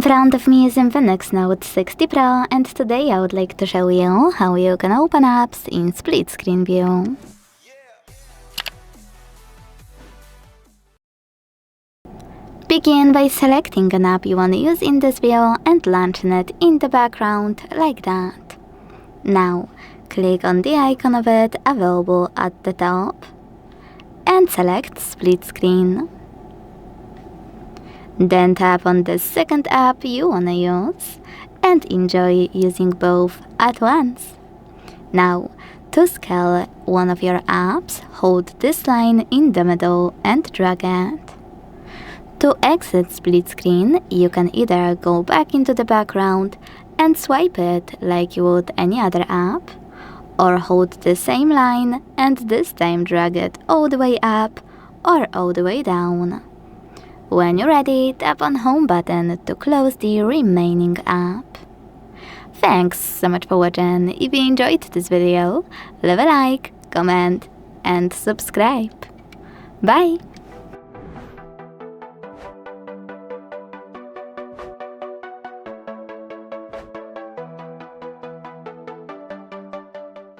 front of me is INFINIX Note 60 Pro, and today I would like to show you how you can open apps in split screen view. Begin by selecting an app you want to use in this view and launching it in the background like that. Now, click on the icon of it available at the top and select split screen. Then tap on the second app you wanna use and enjoy using both at once. Now, to scale one of your apps, hold this line in the middle and drag it. To exit split screen, you can either go back into the background and swipe it like you would any other app, or hold the same line and this time drag it all the way up or all the way down. When you're ready, tap on Home button to close the remaining app. Thanks so much for watching. If you enjoyed this video, leave a like, comment and subscribe. Bye!